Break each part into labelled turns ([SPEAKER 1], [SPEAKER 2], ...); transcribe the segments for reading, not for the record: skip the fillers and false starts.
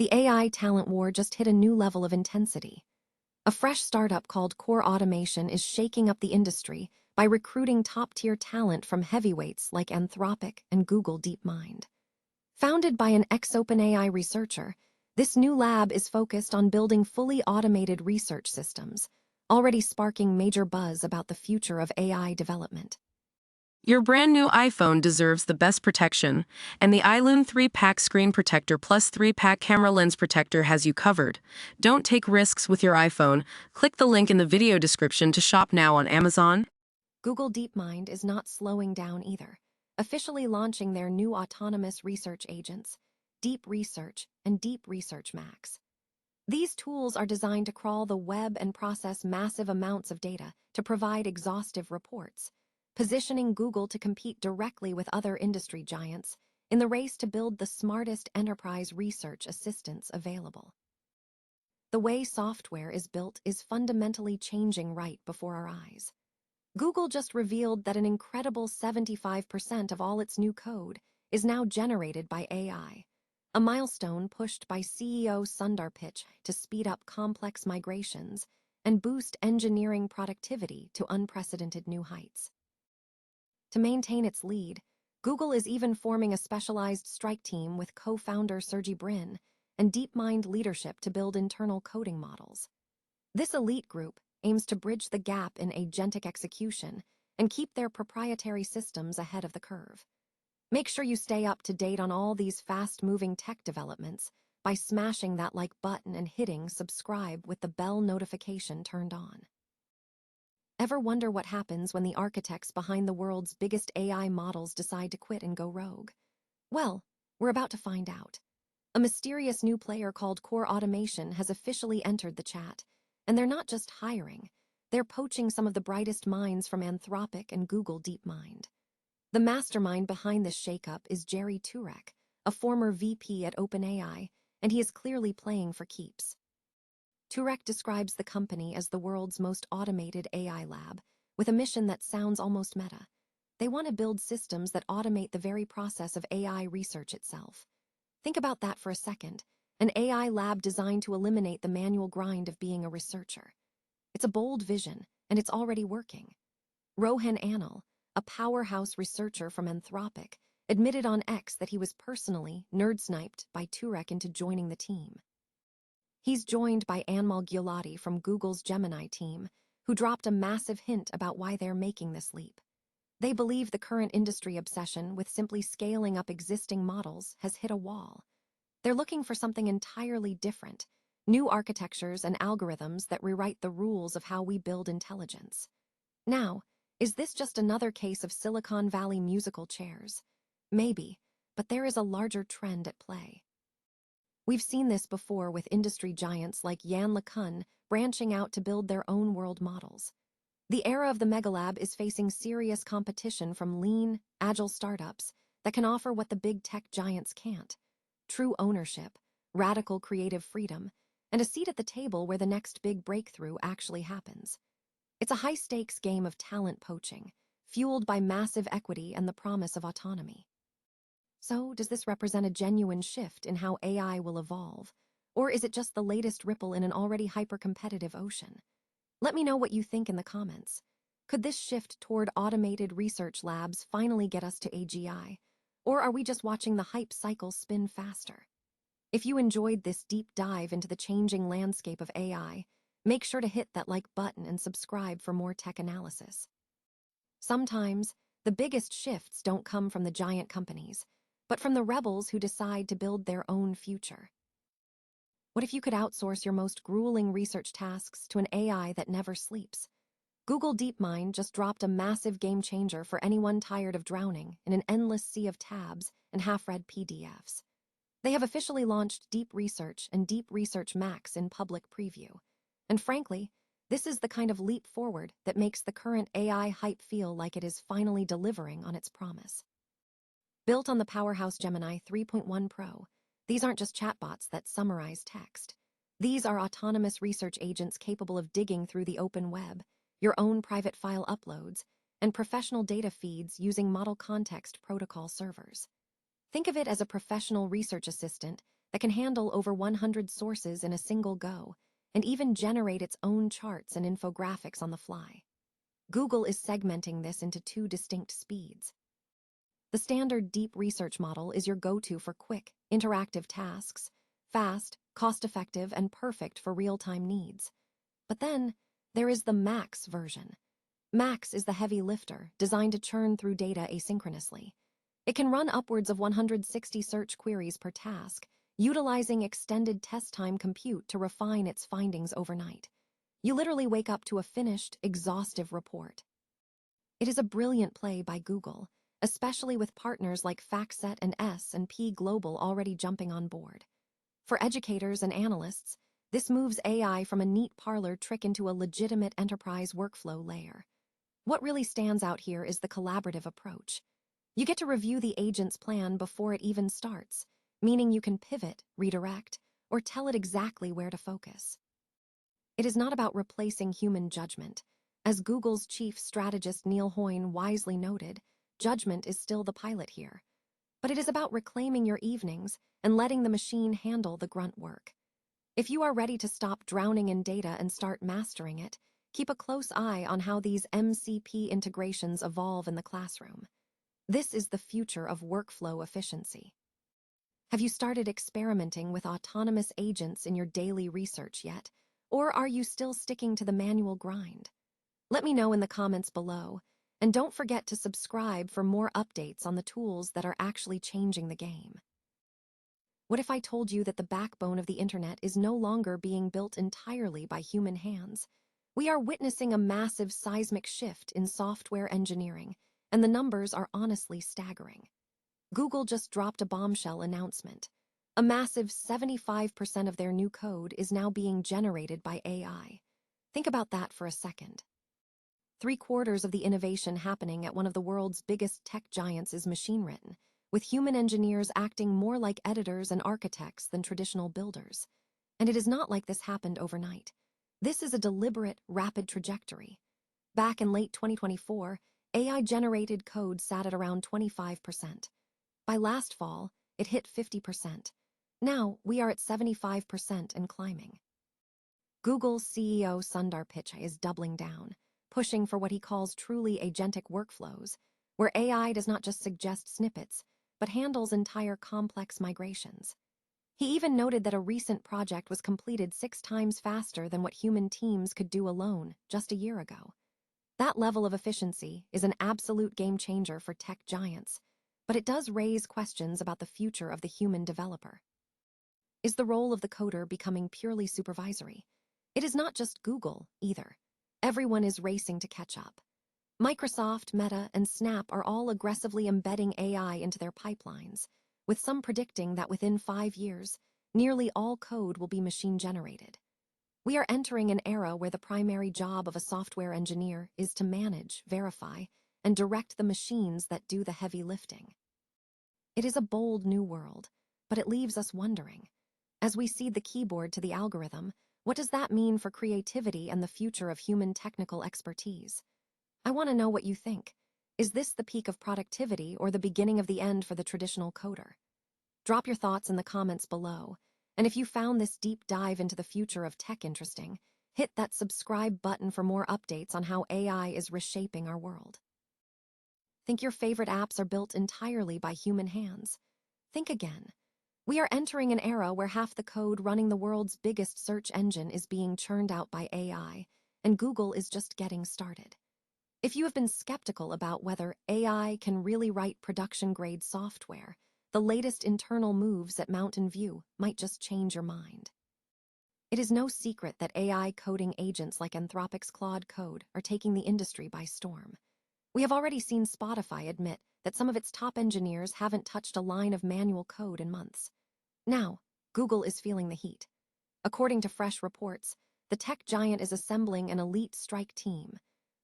[SPEAKER 1] The AI talent war just hit a new level of intensity. A fresh startup called Core Automation is shaking up the industry by recruiting top-tier talent from heavyweights like Anthropic and Google DeepMind. Founded by an ex-OpenAI researcher, this new lab is focused on building fully automated research systems, already sparking major buzz about the future of AI development.
[SPEAKER 2] Your brand new iPhone deserves the best protection, and the iLume 3-pack screen protector plus 3-pack camera lens protector has you covered. Don't take risks with your iPhone. Click the link in the video description to shop now on Amazon.
[SPEAKER 1] Google DeepMind is not slowing down either, officially launching their new autonomous research agents, Deep Research and Deep Research Max. These tools are designed to crawl the web and process massive amounts of data to provide exhaustive reports, positioning Google to compete directly with other industry giants in the race to build the smartest enterprise research assistants available. The way software is built is fundamentally changing right before our eyes. Google just revealed that an incredible 75% of all its new code is now generated by AI, a milestone pushed by CEO Sundar Pichai to speed up complex migrations and boost engineering productivity to unprecedented new heights. To maintain its lead, Google is even forming a specialized strike team with co-founder Sergey Brin and DeepMind leadership to build internal coding models. This elite group aims to bridge the gap in agentic execution and keep their proprietary systems ahead of the curve. Make sure you stay up to date on all these fast-moving tech developments by smashing that like button and hitting subscribe with the bell notification turned on. Ever wonder what happens when the architects behind the world's biggest AI models decide to quit and go rogue? Well, we're about to find out. A mysterious new player called Core Automation has officially entered the chat, and they're not just hiring, they're poaching some of the brightest minds from Anthropic and Google DeepMind. The mastermind behind this shakeup is Jerry Turek, a former VP at OpenAI, and he is clearly playing for keeps. Turek describes the company as the world's most automated AI lab, with a mission that sounds almost meta. They want to build systems that automate the very process of AI research itself. Think about that for a second, an AI lab designed to eliminate the manual grind of being a researcher. It's a bold vision, and it's already working. Rohan Anil, a powerhouse researcher from Anthropic, admitted on X that he was personally nerdsniped by Turek into joining the team. He's joined by Anmol Gulati from Google's Gemini team, who dropped a massive hint about why they're making this leap. They believe the current industry obsession with simply scaling up existing models has hit a wall. They're looking for something entirely different, new architectures and algorithms that rewrite the rules of how we build intelligence. Now, is this just another case of Silicon Valley musical chairs? Maybe, but there is a larger trend at play. We've seen this before with industry giants like Yan LeCun branching out to build their own world models. The era of the megalab is facing serious competition from lean, agile startups that can offer what the big tech giants can't: true ownership, radical creative freedom, and a seat at the table where the next big breakthrough actually happens. It's a high-stakes game of talent poaching, fueled by massive equity and the promise of autonomy. So, does this represent a genuine shift in how AI will evolve, or is it just the latest ripple in an already hyper-competitive ocean? Let me know what you think in the comments. Could this shift toward automated research labs finally get us to AGI, or are we just watching the hype cycle spin faster? If you enjoyed this deep dive into the changing landscape of AI, make sure to hit that like button and subscribe for more tech analysis. Sometimes, the biggest shifts don't come from the giant companies, but from the rebels who decide to build their own future. What if you could outsource your most grueling research tasks to an AI that never sleeps? Google DeepMind just dropped a massive game changer for anyone tired of drowning in an endless sea of tabs and half-read PDFs. They have officially launched Deep Research and Deep Research Max in public preview. And frankly, this is the kind of leap forward that makes the current AI hype feel like it is finally delivering on its promise. Built on the powerhouse Gemini 3.1 Pro, these aren't just chatbots that summarize text. These are autonomous research agents capable of digging through the open web, your own private file uploads, and professional data feeds using model context protocol servers. Think of it as a professional research assistant that can handle over 100 sources in a single go and even generate its own charts and infographics on the fly. Google is segmenting this into two distinct speeds. The standard deep research model is your go-to for quick, interactive tasks, fast, cost-effective, and perfect for real-time needs. But then, there is the Max version. Max is the heavy lifter, designed to churn through data asynchronously. It can run upwards of 160 search queries per task, utilizing extended test time compute to refine its findings overnight. You literally wake up to a finished, exhaustive report. It is a brilliant play by Google, especially with partners like FactSet and S&P Global already jumping on board. For educators and analysts, this moves AI from a neat parlor trick into a legitimate enterprise workflow layer. What really stands out here is the collaborative approach. You get to review the agent's plan before it even starts, meaning you can pivot, redirect, or tell it exactly where to focus. It is not about replacing human judgment. As Google's chief strategist Neil Hoyne wisely noted, judgment is still the pilot here. But it is about reclaiming your evenings and letting the machine handle the grunt work. If you are ready to stop drowning in data and start mastering it, keep a close eye on how these MCP integrations evolve in the classroom. This is the future of workflow efficiency. Have you started experimenting with autonomous agents in your daily research yet? Or are you still sticking to the manual grind? Let me know in the comments below, and don't forget to subscribe for more updates on the tools that are actually changing the game. What if I told you that the backbone of the internet is no longer being built entirely by human hands? We are witnessing a massive seismic shift in software engineering, and the numbers are honestly staggering. Google just dropped a bombshell announcement. A massive 75% of their new code is now being generated by AI. Think about that for a second. 3/4 of the innovation happening at one of the world's biggest tech giants is machine-written, with human engineers acting more like editors and architects than traditional builders. And it is not like this happened overnight. This is a deliberate, rapid trajectory. Back in late 2024, AI-generated code sat at around 25%. By last fall, it hit 50%. Now, we are at 75% and climbing. Google's CEO Sundar Pichai is doubling down, pushing for what he calls truly agentic workflows, where AI does not just suggest snippets, but handles entire complex migrations. He even noted that a recent project was completed 6 times faster than what human teams could do alone just a year ago. That level of efficiency is an absolute game changer for tech giants, but it does raise questions about the future of the human developer. Is the role of the coder becoming purely supervisory? It is not just Google, either. Everyone is racing to catch up. Microsoft, Meta, and Snap are all aggressively embedding AI into their pipelines, with some predicting that within 5 years, nearly all code will be machine-generated. We are entering an era where the primary job of a software engineer is to manage, verify, and direct the machines that do the heavy lifting. It is a bold new world, but it leaves us wondering. As we cede the keyboard to the algorithm, what does that mean for creativity and the future of human technical expertise? I want to know what you think. Is this the peak of productivity or the beginning of the end for the traditional coder? Drop your thoughts in the comments below, and if you found this deep dive into the future of tech interesting, hit that subscribe button for more updates on how AI is reshaping our world. Think your favorite apps are built entirely by human hands? Think again. We are entering an era where half the code running the world's biggest search engine is being churned out by AI, and Google is just getting started. If you have been skeptical about whether AI can really write production-grade software, the latest internal moves at Mountain View might just change your mind. It is no secret that AI coding agents like Anthropic's Claude Code are taking the industry by storm. We have already seen Spotify admit that some of its top engineers haven't touched a line of manual code in months. Now, Google is feeling the heat. According to fresh reports, the tech giant is assembling an elite strike team,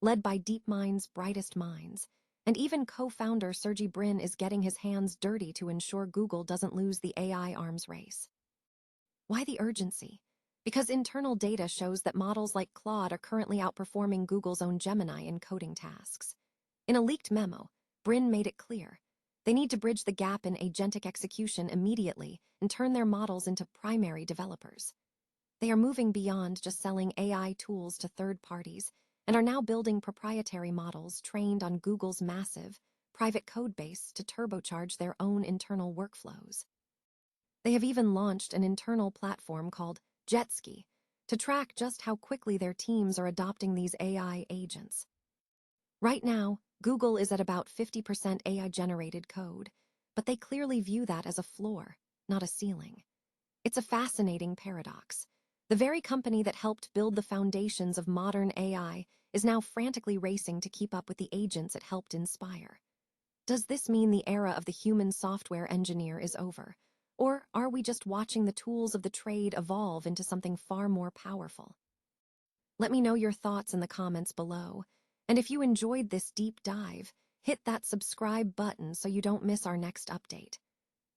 [SPEAKER 1] led by DeepMind's brightest minds, and even co-founder Sergey Brin is getting his hands dirty to ensure Google doesn't lose the AI arms race. Why the urgency? Because internal data shows that models like Claude are currently outperforming Google's own Gemini in coding tasks. In a leaked memo, Brin made it clear, They need to bridge the gap in agentic execution immediately and turn their models into primary developers. They are moving beyond just selling AI tools to third parties and are now building proprietary models trained on Google's massive, private code base to turbocharge their own internal workflows. They have even launched an internal platform called Jetski to track just how quickly their teams are adopting these AI agents. Right now, Google is at about 50% AI-generated code, but they clearly view that as a floor, not a ceiling. It's a fascinating paradox. The very company that helped build the foundations of modern AI is now frantically racing to keep up with the agents it helped inspire. Does this mean the era of the human software engineer is over? Or are we just watching the tools of the trade evolve into something far more powerful? Let me know your thoughts in the comments below. And if you enjoyed this deep dive, hit that subscribe button so you don't miss our next update.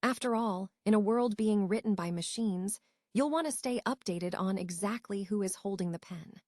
[SPEAKER 1] After all, in a world being written by machines, you'll want to stay updated on exactly who is holding the pen.